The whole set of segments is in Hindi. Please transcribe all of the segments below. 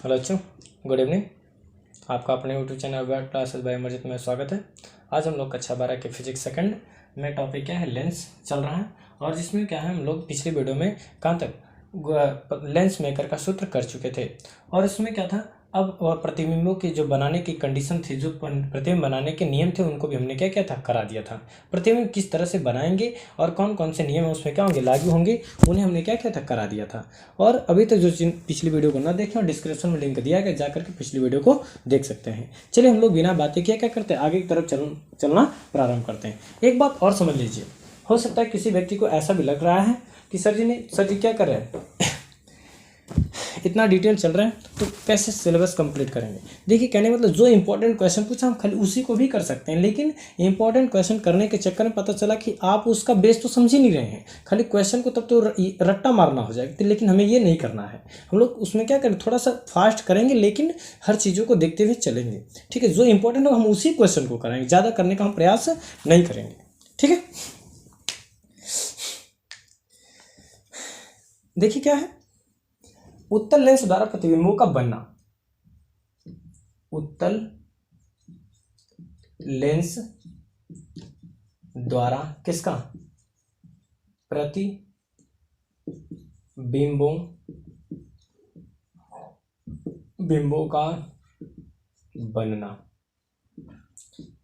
हेलो बच्चों, गुड इवनिंग। आपका अपने YouTube channel web classes bye Amarjeet में स्वागत है। आज हम लोग कक्षा 12 के फिजिक्स सेकंड में टॉपिक क्या है, लेंस चल रहा है। और जिसमें क्या है, हम लोग पिछले वीडियो में कहाँ तक लेंस मेकर का सूत्र कर चुके थे। और इसमें क्या था, अब प्रतिबिंबों की जो बनाने की कंडीशन थी, जो प्रतिबिंब बनाने के नियम थे, उनको भी हमने क्या किया था, करा दिया था। प्रतिबिंब किस तरह से बनाएंगे और कौन कौन से नियम उसमें क्या होंगे, लागू होंगे, उन्हें हमने क्या किया था, करा दिया था। और अभी तक जो पिछली वीडियो को ना देखें, और डिस्क्रिप्शन में लिंक दिया गया, जाकर के पिछली वीडियो को देख सकते हैं। चलिए हम लोग बिना बातें किए क्या करते हैं, आगे की तरफ चलना प्रारंभ करते हैं। एक बात और समझ लीजिए, हो सकता है किसी व्यक्ति को ऐसा भी लग रहा है कि सर जी क्या कर रहे हैं, इतना डिटेल चल रहा है तो कैसे सिलेबस कंप्लीट करेंगे। देखिए, कहने मतलब जो इंपॉर्टेंट क्वेश्चन पूछा हम खाली उसी को भी कर सकते हैं, लेकिन इंपॉर्टेंट क्वेश्चन करने के चक्कर में पता चला कि आप उसका बेस तो समझ ही नहीं रहे हैं, खाली क्वेश्चन को तब तो रट्टा मारना हो जाएगा। लेकिन हमें ये नहीं करना है, हम लोग उसमें क्या करें, थोड़ा सा फास्ट करेंगे, लेकिन हर चीज़ों को देखते हुए चलेंगे। ठीक है, जो इंपॉर्टेंट हो हम उसी क्वेश्चन को कराएंगे, ज़्यादा करने का हम प्रयास नहीं करेंगे। ठीक है, देखिए क्या है, उत्तल लेंस द्वारा प्रतिबिंबों का बनना। उत्तल लेंस द्वारा किसका, बिंबों का बनना।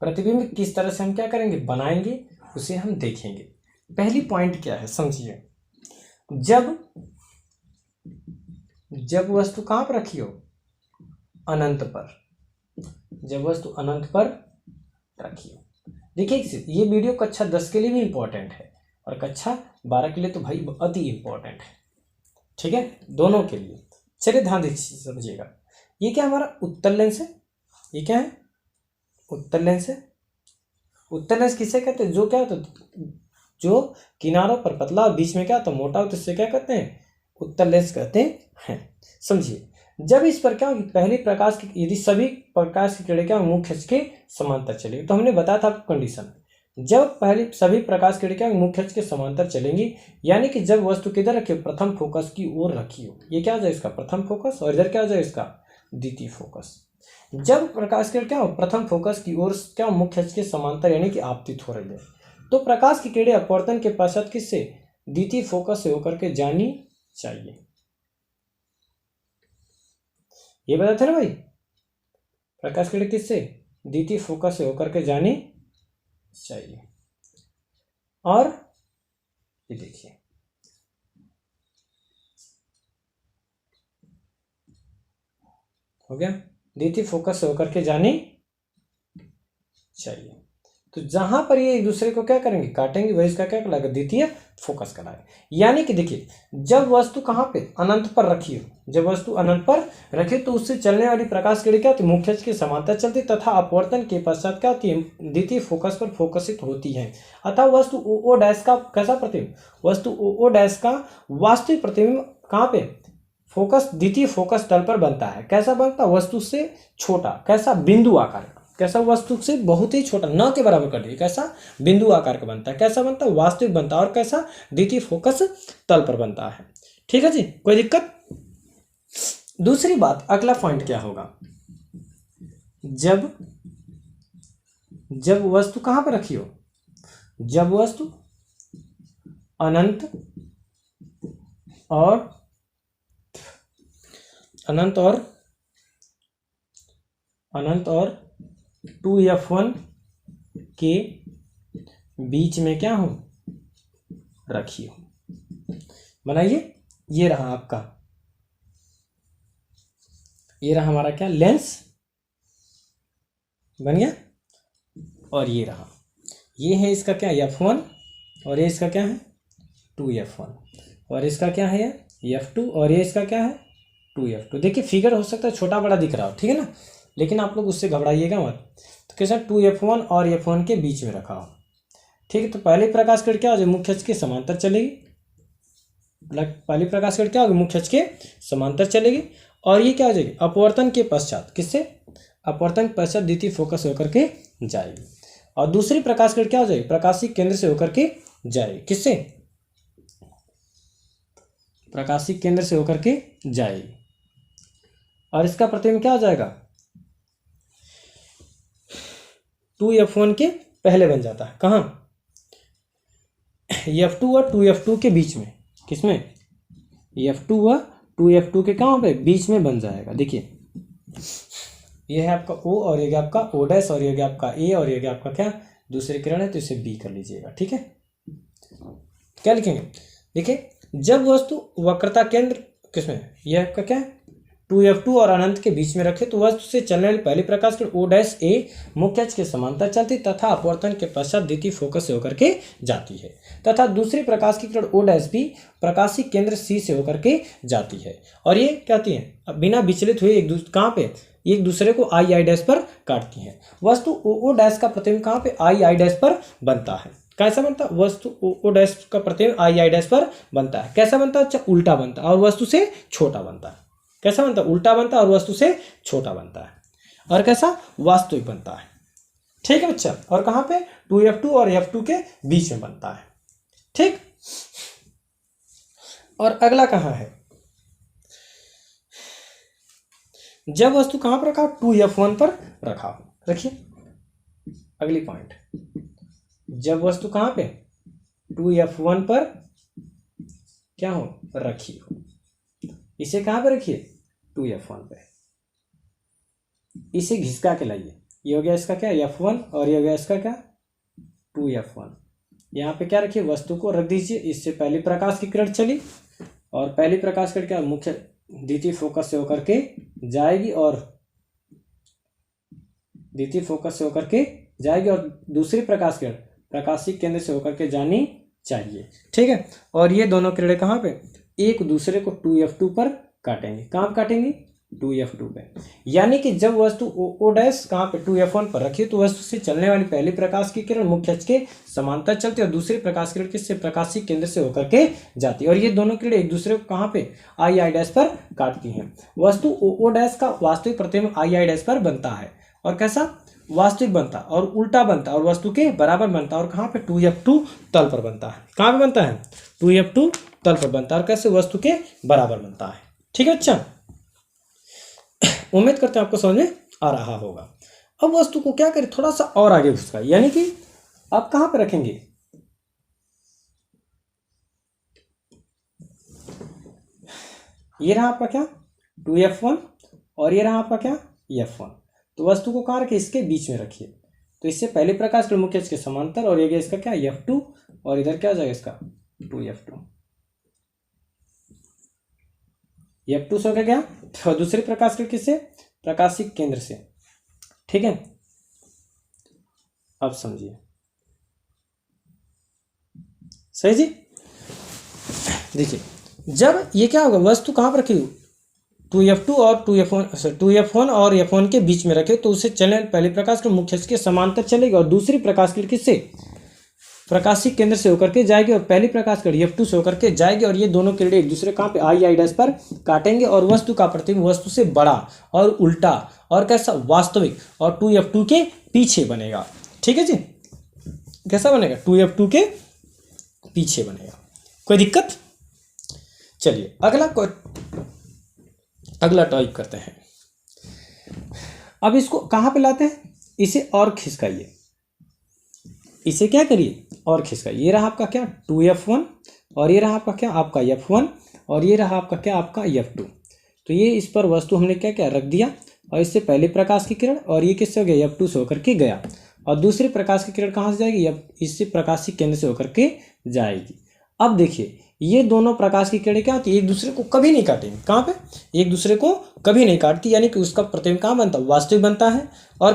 प्रतिबिंब किस तरह से हम क्या करेंगे, बनाएंगे, उसे हम देखेंगे। पहली पॉइंट क्या है, समझिए। जब वस्तु कहां पर रखी हो, अनंत पर। जब वस्तु अनंत पर रखी हो। देखिए, ये वीडियो कक्षा 10 के लिए भी इंपॉर्टेंट है और कक्षा 12 के लिए तो भाई अति इंपॉर्टेंट है। ठीक है, दोनों के लिए। चलिए ध्यान दीजिए, समझिएगा। ये क्या हमारा उत्तल लेंस है, ये क्या है, उत्तल लेंस है। उत्तल लेंस किसे कहते हैं, जो क्या होता है, जो किनारों पर पतला और बीच में क्या होता है, मोटा होता है, इससे क्या कहते हैं, उत्तल लेंस कहते हैं। समझिए, जब इस पर क्या होगी, पहली प्रकाश की, यदि सभी प्रकाश की किरणें क्या मुंह खींच के समांतर चलेगी, तो हमने बताया था आपको कंडीशन। जब पहली सभी प्रकाश की किरणें मुंह खींच के समांतर चलेंगी, यानी कि जब वस्तु किधर रखी हो, प्रथम फोकस की ओर रखी हो। ये क्या हो जाए, इसका प्रथम फोकस, और इधर क्या हो जाए, इसका द्वितीय फोकस। जब प्रकाश किरण क्या हो, प्रथम फोकस की ओर क्या मुंह खींच के समांतर यानी कि आपतित हो रही है, तो प्रकाश की किरणें अपवर्तन के पश्चात किससे, द्वितीय फोकस से होकर के जानी चाहिए। ये बताया था ना भाई, प्रकाश किरण किससे, द्वितीय फोकस से होकर के जानी चाहिए। और ये देखिए, हो गया, द्वितीय फोकस से होकर के जानी चाहिए। तो जहां पर ये एक दूसरे को क्या करेंगे, काटेंगे, वही इसका क्या कहलाएगा, द्वितीय फोकस कहलाएगा। यानी कि देखिए, जब वस्तु कहां पे, अनंत पर रखी हो, जब वस्तु अनंत पर रखी तो उससे चलने वाली प्रकाश किरण क्या होती है, मुंह खींच के समांतर चलती, तथा अपवर्तन के पश्चात क्या होती है, द्वितीय फोकस पर फोकसित होती है। अतः वस्तु ओ डैश का कैसा प्रतिबिंब, वस्तु ओ डैश का वास्तविक प्रतिबिंब कहां पे, फोकस, द्वितीय फोकस तल पर बनता है। कैसा बनता है, वस्तु से छोटा, कैसा, बिंदु आकार का। कैसा, वस्तु से बहुत ही छोटा, न के बराबर कर दिए, कैसा, बिंदु आकार का बनता है। कैसा बनता है, वास्तविक बनता है। और कैसा, द्वितीय फोकस तल पर बनता है। ठीक है जी, कोई दिक्कत। दूसरी बात, अगला पॉइंट क्या होगा, जब वस्तु कहां पर रखी हो, जब वस्तु अनंत और 2f1 के बीच में क्या हो, रखी हो। बनाइए, ये रहा आपका, ये रहा हमारा क्या, लेंस बन गया। और ये रहा, ये है इसका क्या, f1, और ये इसका क्या है, 2f1, और इसका क्या है, f2, और ये इसका क्या है, 2f2। देखिए, फिगर हो सकता है छोटा बड़ा दिख रहा हो, ठीक है ना, लेकिन आप लोग उससे घबराइएगा मत। तो कैसा, 2f1 और f1 के बीच में रखा हो। ठीक है, तो पहली प्रकाश किरण क्या हो जाए, मुंह खींच के समांतर चलेगी। पहली प्रकाश किरण क्या होगी, मुंह खींच के समांतर चलेगी। और ये क्या हो जाएगी, अपवर्तन के पश्चात, किससे, अपवर्तन के पश्चात द्वितीय फोकस होकर के जाएगी। और दूसरी प्रकाश किरण क्या हो जाएगी, प्रकाशीय केंद्र से होकर के जाएगी, किससे, प्रकाशिक केंद्र से होकर के जाएगी। और इसका प्रतिबिंब क्या हो जाएगा, 2F1 के पहले बन जाता है। कहाँ, F2 और 2F2 के बीच में, किसमें, F2 व 2F2 के कहाँ पे, बीच में बन जाएगा। देखिए ये है आपका O और ये आपका O डैश और ये आपका A और ये आपका क्या दूसरी किरण है, तो इसे B कर लीजिएगा। ठीक है, क्या लिखेंगे, देखिए जब वस्तु वक्रता केंद्र किसमें, यह आपका क्या 2F2 और अनंत के बीच में रखे तो वस्तु से चलने वाली पहली प्रकाश किरण O डैश A मुख्य अक्ष के समांतर चलती तथा अपवर्तन के पश्चात द्वितीय फोकस से होकर के जाती है, तथा दूसरी प्रकाश की किरण O डैश B प्रकाशिक केंद्र C से होकर के जाती है। और ये क्या होती है, बिना विचलित हुए कहाँ पे, एक दूसरे को I डैश पर काटती हैं। वस्तु O डैश का प्रतिबिंब कहाँ पे, I डैश पर बनता है। कैसा बनता है, वस्तु O डैश का प्रतिबिंब I डैश पर बनता है। कैसा बनता है, अच्छा उल्टा बनता है और वस्तु से छोटा बनता है। कैसा बनता है, उल्टा बनता है और वस्तु से छोटा बनता है। और कैसा, वास्तविक बनता है। ठीक है बच्चा, और कहाँ पे, 2F2 और F2 के बीच में बनता है। ठीक, और अगला कहाँ है, जब वस्तु कहाँ पर रखा, 2F1 पर रखा हो। रखिए अगली पॉइंट, जब वस्तु कहाँ पे, 2F1 पर क्या हो, रखी हो। इसे कहाँ पे रखिए, 2F1 पे, इसे घिसका के लाइए। ये हो गया इसका क्या, F1 और ये हो गया इसका क्या, 2F1। यहाँ पे क्या रखिए, वस्तु को रख दीजिए। इससे पहली प्रकाश की किरण चली और पहली प्रकाश किरण क्या मुख्य द्वितीय फोकस से होकर के जाएगी और द्वितीय फोकस से होकर के जाएगी और दूसरी प्रकाश किरण प्रकाशिक केंद्र से होकर के जानी चाहिए। ठीक है, और ये दोनों किरणें कहाँ पे, एक दूसरे को 2F2 पर काटेंगे। कहाँ पे काटेंगे, 2F2 पे। यानी कि जब वस्तु O डैश कहाँ पे, 2F1 पर रखी तो वस्तु से चलने वाली पहली प्रकाश की किरण मुख्य अक्ष के समांतर चलती है और दूसरी प्रकाश किरण किससे, प्रकाशिक केंद्र से होकर के जाती है। और ये दोनों किरणें एक दूसरे को कहाँ पे, I डैश पर काटती हैं। वस्तु O डैश का वास्तविक प्रतिबिंब I डैश पर बनता है। और कैसा, वास्तविक बनता है और उल्टा बनता है और वस्तु के बराबर बनता है। और कहाँ पे, 2F2 तल पर बनता है। कहाँ पे बनता है, 2F2 तल पर बनता है और कैसे, वस्तु के बराबर बनता है। ठीक है, अच्छा उम्मीद करते हैं आपको समझ में आ रहा होगा। अब वस्तु को क्या करें, थोड़ा सा और आगे घुसका, यानी कि आप कहां पे रखेंगे, ये रहा आपका क्या 2F1 और ये रहा आपका क्या F1। तो वस्तु को कहां रखिए, इसके बीच में रखिए। तो इससे पहले प्रकाश के मुख्य अक्ष के समांतर और ये गया इसका क्या F2 और इधर क्या हो जाएगा इसका 2F2। F2 से हो गया तो दूसरे प्रकाश के किससे, प्रकाशिक केंद्र से। ठीक है, अब समझिए सही जी। देखिए जब ये क्या होगा, वस्तु कहां पर रखी, 2F2 और 2F1 और F1 के बीच में रखे तो उसे चलने पहले प्रकाश के मुख्य अक्ष के समांतर चलेगी और दूसरी प्रकाश की किससे, प्रकाशिक केंद्र से होकर के जाएगी और पहली प्रकाश किरण F2 से होकर के जाएगी और ये दोनों किरणें एक दूसरे कहाँ पे I डैश पर काटेंगे और वस्तु का प्रतिबिंब वस्तु से बड़ा और उल्टा और कैसा, वास्तविक और 2F2 के पीछे बनेगा। ठीक है जी, कैसा बनेगा, 2F2 के पीछे बनेगा। कोई दिक्कत, चलिए अगला टॉपिक करते हैं। अब इसको कहाँ पे लाते हैं, इसे और खिसकाइए, इसे क्या करिए और खिसकाइए। ये रहा आपका क्या 2F1 और ये रहा आपका क्या आपका F1 और ये रहा आपका क्या आपका F2। तो ये इस पर वस्तु हमने क्या क्या रख दिया और इससे पहले प्रकाश की किरण और ये किससे हो गया F2 से होकर के गया और दूसरी प्रकाश की किरण कहाँ से जाएगी, इससे प्रकाशिक केंद्र से होकर के जाएगी। अब देखिए ये दोनों प्रकाश की किरणें क्या होती है, एक दूसरे को कभी नहीं काटेंगे। कहाँ पे, एक दूसरे को कभी नहीं काटती, यानी कि उसका प्रतिबिंब कहाँ बनता है, वास्तविक बनता है। और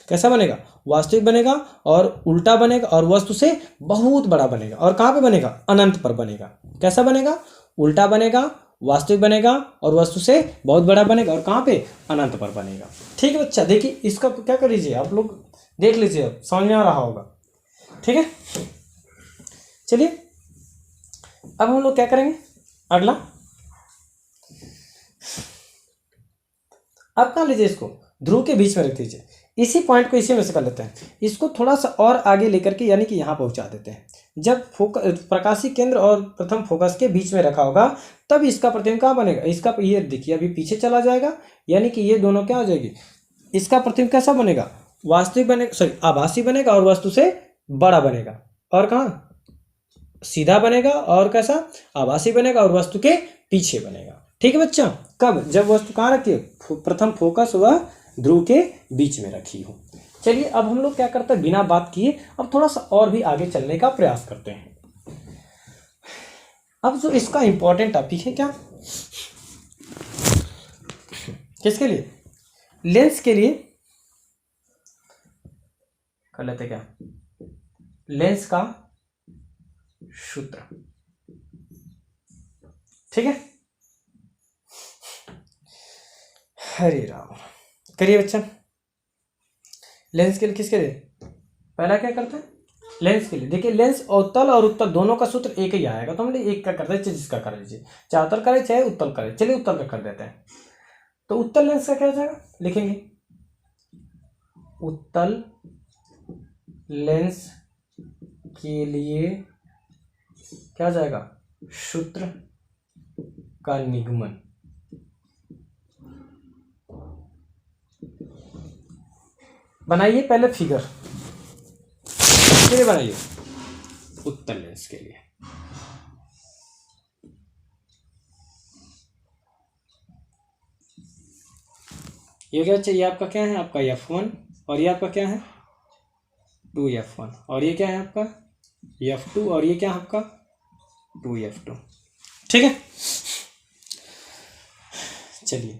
कैसा बनेगा, वास्तविक बनेगा और उल्टा बनेगा और वस्तु से बहुत बड़ा बनेगा। और कहाँ पे बनेगा, अनंत पर बनेगा। कैसा बनेगा, उल्टा बनेगा, वास्तविक बनेगा और वस्तु से बहुत बड़ा बनेगा और कहाँ पे, अनंत पर बनेगा। ठीक है बच्चा, देखिए इसका क्या कर लीजिए, आप लोग देख लीजिए, अब समझ में आ रहा होगा। ठीक है, चलिए अब हम लोग क्या करेंगे, अगला अब कहाँ लीजिए, इसको ध्रुव के बीच में रख दीजिए। इसी पॉइंट को इसी में से कर लेते हैं, इसको थोड़ा सा और आगे लेकर के यानी कि यहाँ पहुँचा देते हैं। जब प्रकाशीय केंद्र और प्रथम फोकस के बीच में रखा होगा तब इसका प्रतिबिंब कहाँ बनेगा, इसका ये देखिए अभी पीछे चला जाएगा, यानी कि ये दोनों क्या हो जाएगी, इसका प्रतिबिंब कैसा बनेगा, वास्तविक बनेगा, सॉरी आभासी बनेगा और वस्तु से बड़ा बनेगा। और कहाँ सीधा बनेगा और कैसा आभासी बनेगा और वस्तु के पीछे बनेगा। ठीक है बच्चा, कब, जब वस्तु कहाँ रखी है, प्रथम फोकस व ध्रुव के बीच में रखी हो। चलिए अब हम लोग क्या करते हैं, बिना बात किए अब थोड़ा सा और भी आगे चलने का प्रयास करते हैं। अब जो इसका इंपॉर्टेंट टॉपिक है क्या, किसके लिए, लेंस के लिए कर लेते क्या, लेंस का सूत्र। ठीक है, हरे राम, करिए बच्चा। लेंस के लिए किसके लिए, पहला क्या करते हैं, लेंस के लिए देखिए, लेंस अवतल और उत्तल दोनों का सूत्र एक ही आएगा, तो हम एक का करते हैं, जिसका कर लीजिए, चाहे अवतल करे चाहे उत्तल करे। चलिए उत्तल का कर देते हैं, तो उत्तल लेंस का क्या हो जाएगा, लिखेंगे उत्तल लेंस के लिए क्या हो जाएगा, सूत्र का निगमन। बनाइए पहले फिगर, किसके लिए बनाइए, उत्तल लेंस के लिए। ये क्या चाहिए, आपका क्या है, आपका F1 और ये आपका क्या है 2F1 और ये क्या है आपका F2 और ये क्या है आपका 2F2। ठीक है, चलिए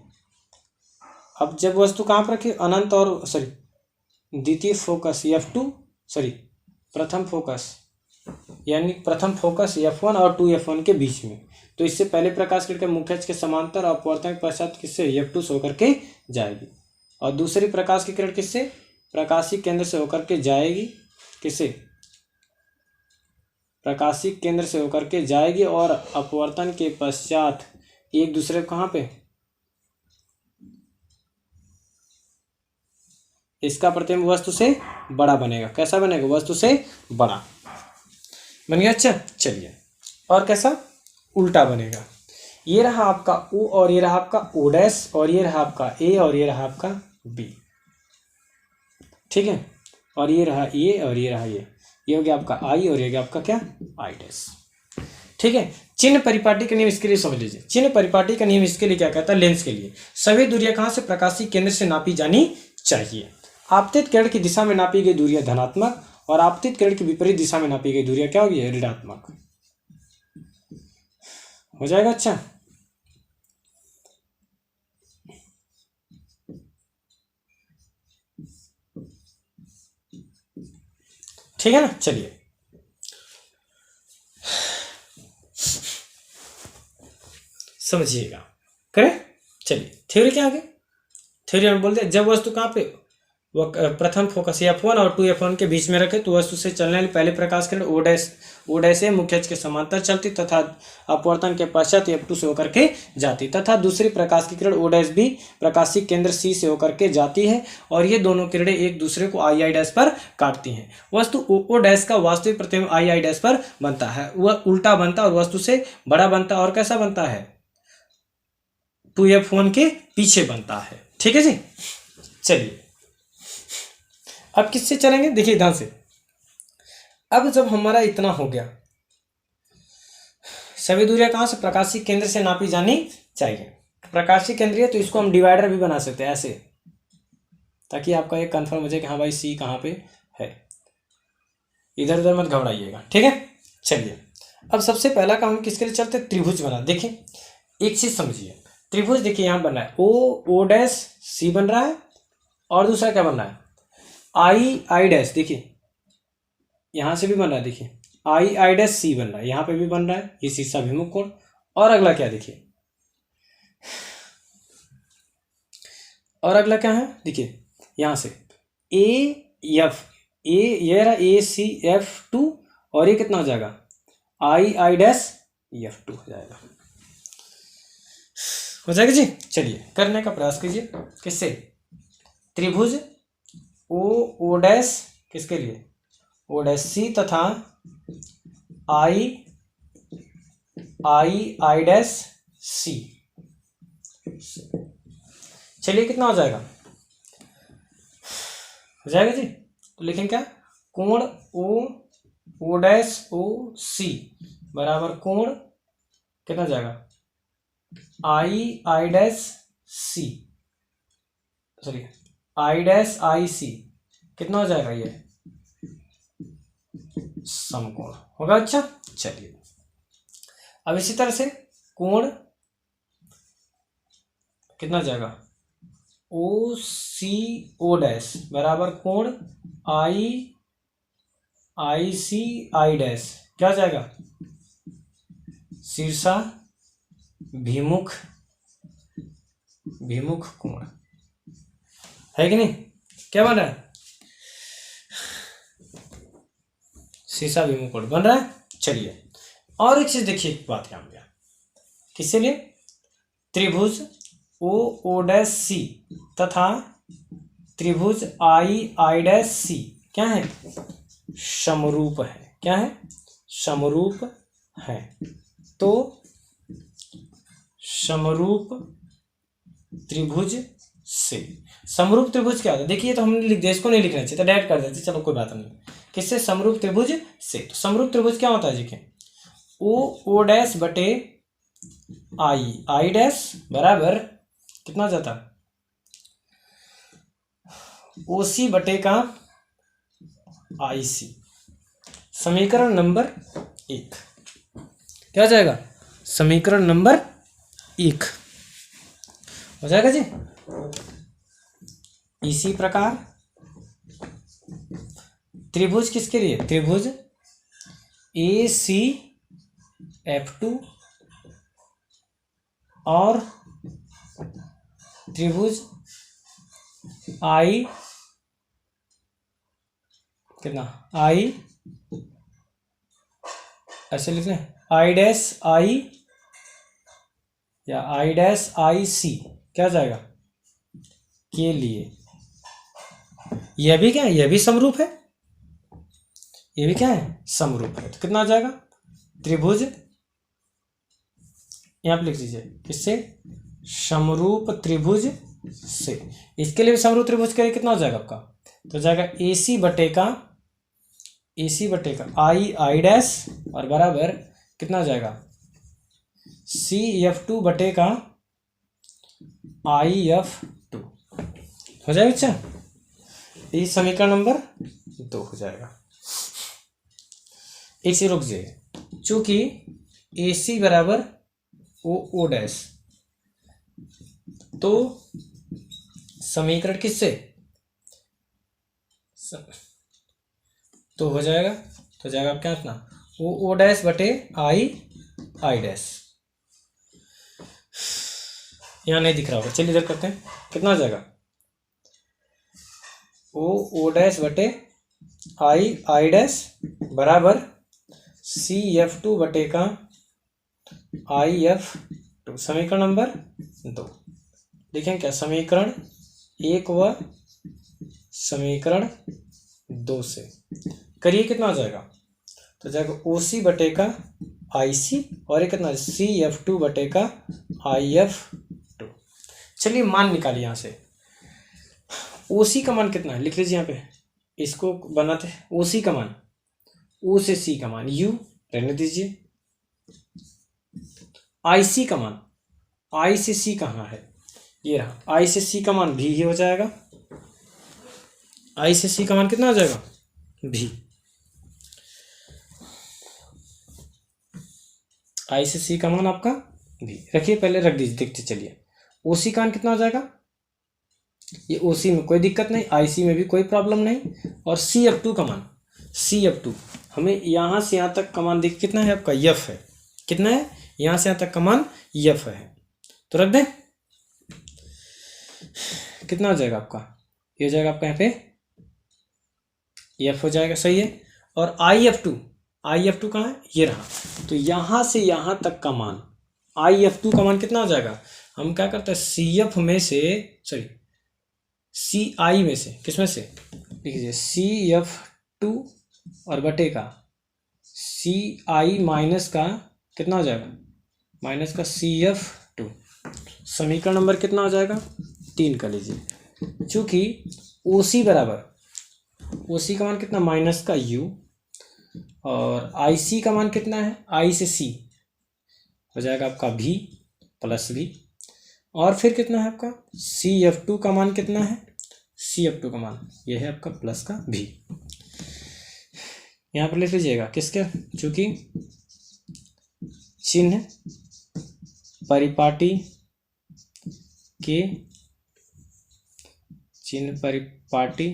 अब जब वस्तु कहाँ पर रखी, अनंत और सॉरी द्वितीय फोकस F2 सॉरी प्रथम फोकस यानी प्रथम फोकस F1 और 2F1 के बीच में, तो इससे पहले प्रकाश किरण के मुख्य अक्ष के समांतर और अपवर्तन के पश्चात किससे F2 से होकर के जाएगी, और दूसरी प्रकाश की किरण किससे, प्रकाशिक केंद्र से होकर के जाएगी, किससे, प्रकाशिक केंद्र से होकर के जाएगी और अपवर्तन के पश्चात एक दूसरे को कहाँ पे, इसका प्रतिबिंब वस्तु से बड़ा बनेगा। कैसा बनेगा, वस्तु से बड़ा बन गया। अच्छा चलिए, और कैसा, उल्टा बनेगा। ये रहा आपका O और ये रहा आपका O डैश और ये रहा आपका A और ये रहा आपका B। ठीक है, और ये रहा ये और ये रहा ये हो गया आपका I और ये गया आपका क्या I डैश। ठीक है, चिन्ह परिपाटी का नियम इसके लिए समझ लीजिए। चिन्ह परिपाटी का नियम इसके लिए क्या कहता है, लेंस के लिए सभी दूरियां कहाँ से, प्रकाशीय केंद्र से नापी जानी चाहिए। आपतित किरण की दिशा में नापी गई दूरियां धनात्मक और आपतित किरण की विपरीत दिशा में नापी गई दूरियां क्या होगी, ऋणात्मक हो जाएगा। अच्छा ठीक है ना, चलिए समझिएगा, करें। चलिए थ्योरी क्या आगे, थ्योरी हम बोलते हैं जब वस्तु कहाँ पे, वो प्रथम फोकस F1 और 2F1 के बीच में रखे तो वस्तु से चलने वाली पहले प्रकाश किरण O डैश से मुख्य अक्ष के समांतर चलती तथा अपवर्तन के पश्चात F2 से होकर के जाती, तथा दूसरी प्रकाश की किरण O डैश भी प्रकाशिक केंद्र C से होकर के जाती है और ये दोनों किरणें एक दूसरे को I डैश पर काटती हैं। वस्तु O डैश का वास्तविक प्रतिबिंब I डैश पर बनता है, वह उल्टा बनता है और वस्तु से बड़ा बनता है, और कैसा बनता है 2F1 के पीछे बनता है। ठीक है जी, चलिए अब किससे चलेंगे, देखिए ध्यान से। अब जब हमारा इतना हो गया, सभी दूरियां कहाँ से, प्रकाशिक केंद्र से नापी जानी चाहिए। प्रकाशिक केंद्र है तो इसको हम डिवाइडर भी बना सकते हैं ऐसे, ताकि आपका एक कंफर्म हो जाए कि हाँ भाई सी कहाँ पे है, इधर उधर मत घबराइएगा। ठीक है, चलिए अब सबसे पहला काम हम किसके लिए चलते, त्रिभुज बना। देखिए एक चीज समझिए, त्रिभुज देखिए यहाँ बन रहा है O डैश C बन रहा है और दूसरा क्या बन रहा है I डैश, देखिए यहां से भी बन रहा है, देखिए I डैश C बन रहा है, यहां पे भी बन रहा है, ये शीर्षा अभिमुख कोण। और अगला क्या, देखिए और अगला क्या है, देखिए यहां से ये रहा ACF2 और ये कितना हो जाएगा I डैश F2 हो जाएगा, हो जाएगा जी। चलिए करने का प्रयास कीजिए, किससे, त्रिभुज ओ डैश किसके लिए, ओ डैश सी तथा आई डैश सी। चलिए कितना हो जाएगा जी। तो लिखें क्या, कोण ओ डैश ओ सी बराबर कोण कितना जाएगा, I dash C, sorry I dash I C कितना हो जाएगा, ये समकोण होगा। अच्छा चलिए अब इसी तरह से कोण कितना जाएगा, ओ सी ओ डैश बराबर कोण आई सी आई डैश क्या जाएगा, शीर्षा भिमुख कोण है कि नहीं, क्या बन रहा है, शीर्षा भिमुख कोण बन रहा है। चलिए और एक चीज देखिए, एक बात यहाँ पे किसके लिए, त्रिभुज ओ डैश सी तथा त्रिभुज आई डैश सी क्या है, समरूप है। क्या है, समरूप है। तो समरूप त्रिभुज से, समरूप त्रिभुज क्या होता है, देखिए तो हमने लिख दिया, इसको नहीं लिखना चाहिए तो डायरेक्ट कर देते, चलो कोई बात नहीं। किससे, समरूप त्रिभुज से। तो समरूप त्रिभुज क्या होता है, देखिए ओ डैश बटे आई डैश बराबर कितना जाता, ओ सी बटे का आई सी। समीकरण नंबर 1 क्या हो जाएगा, समीकरण नंबर 1 हो जाएगा जी। इसी प्रकार त्रिभुज किसके लिए, त्रिभुज ए सी F2 और त्रिभुज आई कितना, आई ऐसे लिख लें, आई डैश आई या आई डैश आई सी क्या जाएगा के लिए, यह भी क्या है, यह भी समरूप है, ये भी क्या है, समरूप है। तो कितना आ जाएगा, त्रिभुज यहां पर लिख दीजिए, किससे, समरूप त्रिभुज से। इसके लिए भी समरूप त्रिभुज के लिए कितना हो जाएगा आपका, तो जाएगा ए सी बटे का आई डैश और बराबर कितना हो जाएगा, CF2 बटे का IF2 हो जाएगा। अच्छा ये समीकरण नंबर 2 हो जाएगा। एक से रुक जाइए, चूंकि AC बराबर ओ डैश, तो समीकरण किससे, तो हो जाएगा, तो जाएगा आप क्या अपना ओ डैश बटे आई डैश, यहाँ नहीं दिख रहा होगा, चलिए इधर करते हैं, कितना हो जाएगा, ओ डैश बटे आई डैश बराबर CF2 बटे का IF2। समीकरण नंबर 2 लिखें क्या, समीकरण 1 व समीकरण 2 से करिए कितना हो जाएगा, तो जाएगा OC बटे का IC और एक कितना CF2 बटे का IF2। चलिए मान निकालिए यहाँ से, OC का मान कितना है लिख लीजिए यहाँ पे, इसको बनाते OC का मान, O से C का मान U रहने दीजिए, IC का मान, I से C कहाँ है, ये रहा, I से C का मान भी ही हो जाएगा, I से C का मान कितना हो जाएगा, भी, I से C का मान आपका भी रखिए, पहले रख दीजिए, देखते चलिए OC का मान कितना हो जाएगा, ये OC में कोई दिक्कत नहीं, IC में भी कोई प्रॉब्लम नहीं, और CF2 का मान, CF2 हमें यहाँ से यहाँ तक का मान देख कितना है आपका, F है, कितना है, यहाँ से यहाँ तक का मान F है, तो रख दें, कितना हो जाएगा आपका, ये हो जाएगा आपका यहाँ पे F हो जाएगा, सही है। और IF2 कहाँ है, ये रहा, तो यहाँ से यहाँ तक का मान IF2 का मान कितना हो जाएगा, हम क्या करते हैं CF में से, सॉरी CI में से, किस में से, लीजिए CF2 और बटे का CI माइनस का कितना हो जाएगा, माइनस का CF2। समीकरण नंबर कितना हो जाएगा, 3 का लीजिए। चूंकि OC बराबर, OC का मान कितना, माइनस का U, और IC का मान कितना है, I से C हो जाएगा आपका V प्लस V, और फिर कितना है आपका CF2 का मान कितना है, CF2 का मान ये है आपका प्लस का V। यहाँ पर लिख लीजिएगा किसके, चूंकि चिन्ह परिपाटी के, चिन्ह परिपाटी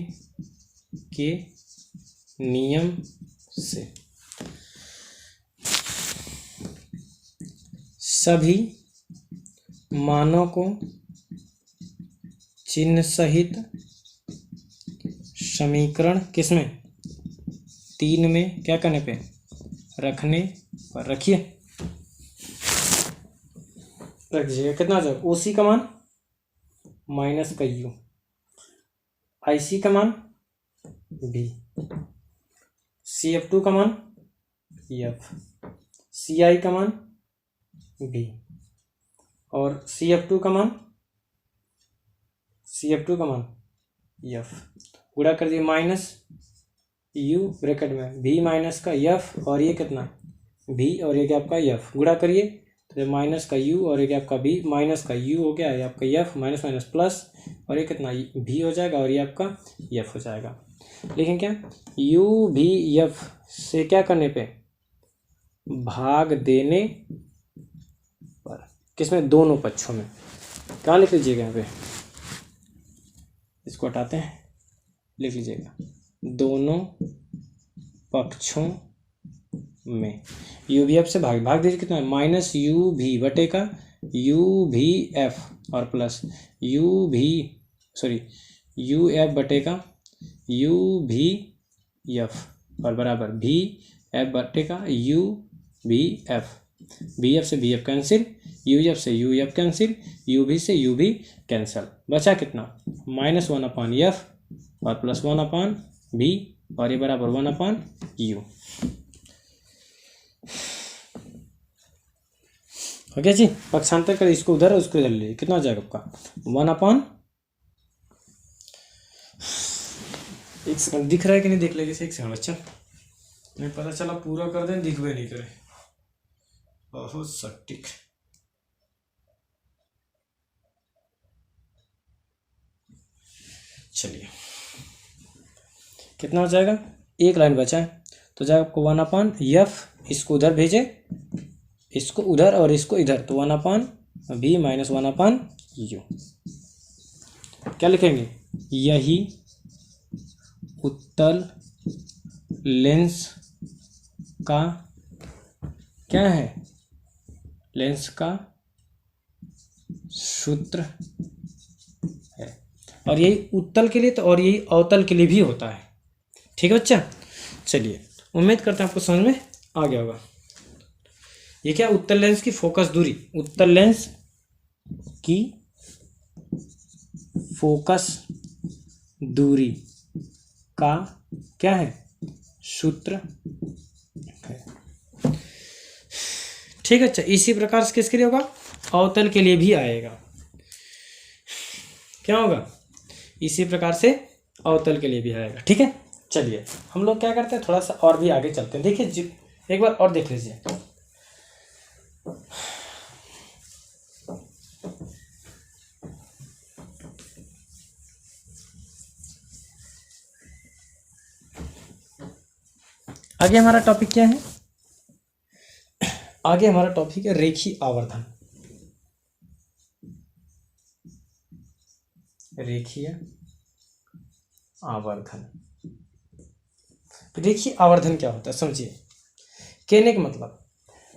के नियम से सभी मानों को चिन्ह सहित समीकरण किसमें, 3 में क्या करने पे, रखने पर, रखिए रख दीजिएगा। कितना जाएगा, OC का मान माइनस का U, IC का मान B, CF2 का मान F, CI का मान B, और CF2 का मान F। गुणा कर दिए माइनस U ब्रैकेट में B माइनस का F, और ये कितना B, और ये क्या आपका F। गुणा करिए तो माइनस का U और ये क्या आपका B, माइनस का U हो गया, ये आपका F, माइनस माइनस प्लस, और ये कितना B हो जाएगा, और ये आपका F हो जाएगा। लेकिन क्या U भी F से क्या करने पे, भाग देने पर, किसमें, दोनों पक्षों में। कहाँ लिख लीजिएगा, यहाँ पे इसको हटाते हैं, लिख लीजिएगा दोनों पक्षों में। U भी F से भाग दीजिए कितना है, माइनस U भी बटे का U भी F, और प्लस U F बटे का U भी F, और बराबर भी F बटे का U भी F। BF से BF कैंसिल, UF से UF कैंसिल, UV से UV कैंसिल, बचा कितना, -1/F और +1/B, और ये बराबर 1/U। हो गया जी। पक्षांतर कर, इसको उधर उसको इधर ले, कितना हो जाएगा आपका 1/, एक सेकंड दिख रहा है कि नहीं, देख लेंगे, एक सेकंड बच्चा, नहीं पता चला पूरा कर दें, दिखवे नहीं करे, बहुत सटीक। चलिए कितना हो जाएगा, एक लाइन बचा है, तो जाएगा आपको 1/F, इसको उधर भेजे, इसको उधर और इसको इधर, तो 1/B माइनस 1/U। क्या लिखेंगे, यही उत्तल लेंस का क्या है, लेंस का सूत्र है, और यही उत्तल के लिए तो, और यही अवतल के लिए भी होता है। ठीक है बच्चा, चलिए उम्मीद करते हैं आपको समझ में आ गया होगा। ये क्या, उत्तल लेंस की फोकस दूरी, उत्तल लेंस की फोकस दूरी का क्या है, सूत्र है। ठीक है, अच्छा इसी प्रकार से किसके लिए होगा, अवतल के लिए भी आएगा। क्या होगा, इसी प्रकार से अवतल के लिए भी आएगा। ठीक है, चलिए हम लोग क्या करते हैं, थोड़ा सा और भी आगे चलते हैं। देखिए एक बार और देख लीजिए, आगे हमारा टॉपिक क्या है, आगे हमारा टॉपिक है रेखीय आवर्धन। रेखीय आवर्धन, रेखीय आवर्धन क्या होता है समझिए। कहने का मतलब,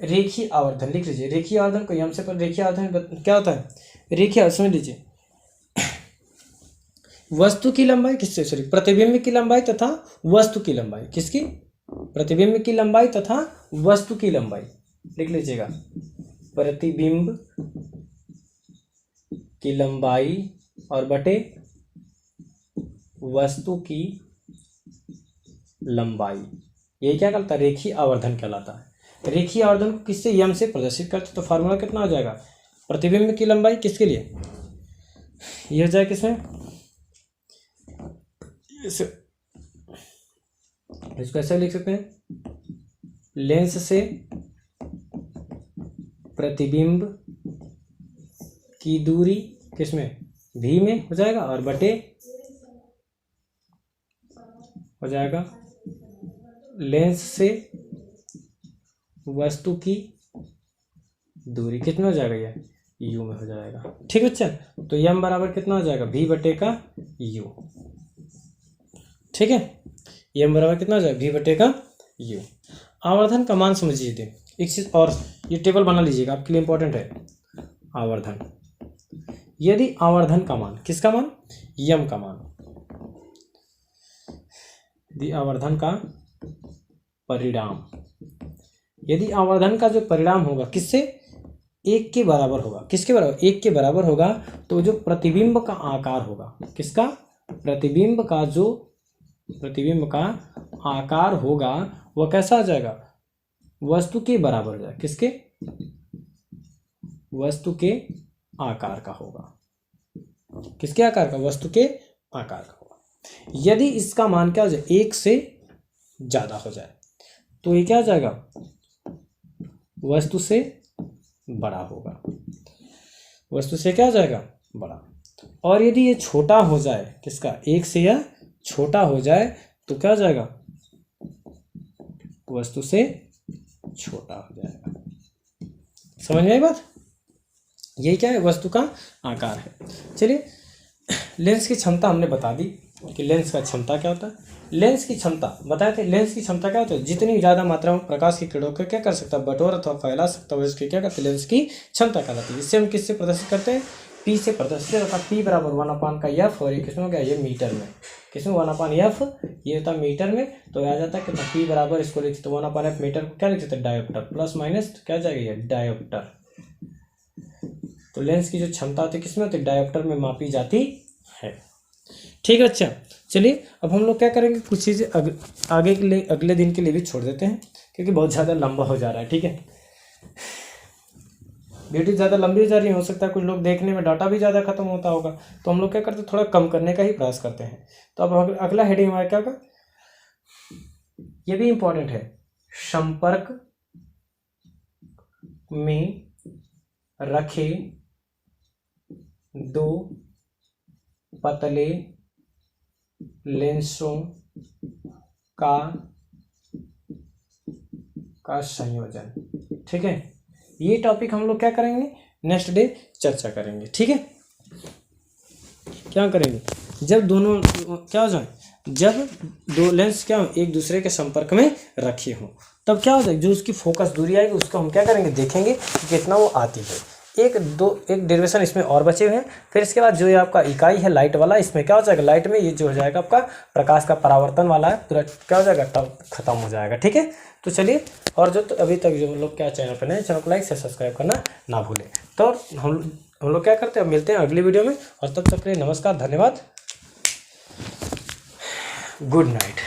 रेखीय आवर्धन लिख लीजिए, रेखीय आवर्धन को हमसे पर, रेखीय आवर्धन क्या होता है, रेखीय, समझ लीजिए, वस्तु की लंबाई, किससे, सॉरी, प्रतिबिंब की लंबाई तथा वस्तु की लंबाई, किसकी, प्रतिबिंब की लंबाई तथा वस्तु की लंबाई, लिख लीजिएगा, प्रतिबिंब की लंबाई और बटे वस्तु की लंबाई। यही क्या कहलाता है? रेखीय आवर्धन कहलाता है। रेखीय आवर्धन को किससे? यम से प्रदर्शित करते, तो फार्मूला कितना हो जाएगा? प्रतिबिंब की लंबाई किसके लिए? ये हो जाए किसमें? इसको ऐसे लिख सकते हैं, लेंस से प्रतिबिंब की दूरी किसमें? भी में हो जाएगा, और बटे हो जाएगा लेंस से वस्तु की दूरी कितने हो जाएगा? ये यू में हो जाएगा। ठीक है बच्चा, तो यम बराबर कितना हो जाएगा? भी बटे का यू। ठीक है, यम बराबर कितना हो जाएगा? भी बटे का यू। आवर्धन का मान समझिए थे एक चीज, और ये टेबल बना लीजिएगा, आपके लिए इंपॉर्टेंट है। आवर्धन, यदि आवर्धन का मान, किसका मान? यम का मान, यदि आवर्धन का परिणाम, यदि आवर्धन का जो परिणाम होगा किससे? एक के बराबर होगा। किसके बराबर? एक के बराबर होगा। तो जो प्रतिबिंब का आकार होगा, किसका? प्रतिबिंब का जो प्रतिबिंब का आकार होगा वह कैसा आ जाएगा? वस्तु के बराबर हो जाएगा। किसके? वस्तु के आकार का होगा। किसके आकार का? वस्तु के आकार का होगा। यदि इसका मान क्या हो जाए? एक से ज्यादा हो जाए तो ये क्या हो जाएगा? वस्तु से बड़ा होगा। वस्तु से क्या हो जाएगा? बड़ा। और यदि ये छोटा हो जाए, किसका? एक से या छोटा हो जाए तो क्या हो जाएगा? वस्तु से छोटा हो जाएगा। समझ में आई बात? यही क्या है? वस्तु का आकार है। चलिए, लेंस की क्षमता हमने बता दी कि लेंस का क्षमता क्या होता है। लेंस की क्षमता बताए थे। लेंस की क्षमता क्या होता है? जितनी ज़्यादा मात्रा में प्रकाश की किरणों को क्या कर सकता है? बटोर अथवा फैला सकता है, इसकी क्या कहते हैं? लेंस की क्षमता कहलाती है। इससे हम किससे प्रदर्शित करते हैं? पी से प्रदर्शित होता है। पी बराबर 1 का एफ, और ये किसमें हो गया? ये मीटर में। किसमें? 1 एफ, ये होता है मीटर में। तो आ जाता है कितना? पी बराबर, इसको लिख सकते 1 एफ मीटर को क्या लिख सकते हैं? डायोप्टर। प्लस माइनस क्या जाएगा? ये डायोप्टर। तो लेंस की जो क्षमता होती है किसमें होती है? डायोप्टर में मापी जाती है। ठीक है, अच्छा चलिए, अब हम लोग क्या करेंगे? कुछ चीज़ें आगे के लिए, अगले दिन के लिए भी छोड़ देते हैं, क्योंकि बहुत ज़्यादा लंबा हो जा रहा है। ठीक है, वीडियो ज़्यादा लंबी हो जा रही है, हो सकता है कुछ लोग देखने में डाटा भी ज़्यादा खत्म होता होगा, तो हम लोग क्या करते हैं? थोड़ा कम करने का ही प्रयास करते हैं। तो अब अगला हेडिंग हमारा क्या होगा? ये भी इंपॉर्टेंट है। संपर्क में रखे दो पतले लेंसों का संयोजन। ठीक है, ये टॉपिक हम लोग क्या करेंगे? नेक्स्ट डे चर्चा करेंगे। ठीक है, क्या करेंगे? जब दोनों क्या हो जाए? जब दो लेंस क्या हो? एक दूसरे के संपर्क में रखे हों, तब क्या हो जाए? जो उसकी फोकस दूरी आएगी उसको हम क्या करेंगे? देखेंगे कि कितना वो आती है। एक डेरिवेशन इसमें और बचे हुए हैं। फिर इसके बाद जो ये आपका इकाई है लाइट वाला, इसमें क्या हो जाएगा? लाइट में ये जो हो जाएगा आपका प्रकाश का परावर्तन वाला है, पूरा क्या हो जाएगा? तब खत्म हो जाएगा। ठीक है, तो चलिए, और जो तो अभी तक जो लोग क्या चैनल पर नए, चैनल को लाइक से सब्सक्राइब करना ना भूलें। तो हम लोग क्या करते हैं? अब मिलते हैं अगली वीडियो में, और तब तक के लिए नमस्कार, धन्यवाद, गुड नाइट।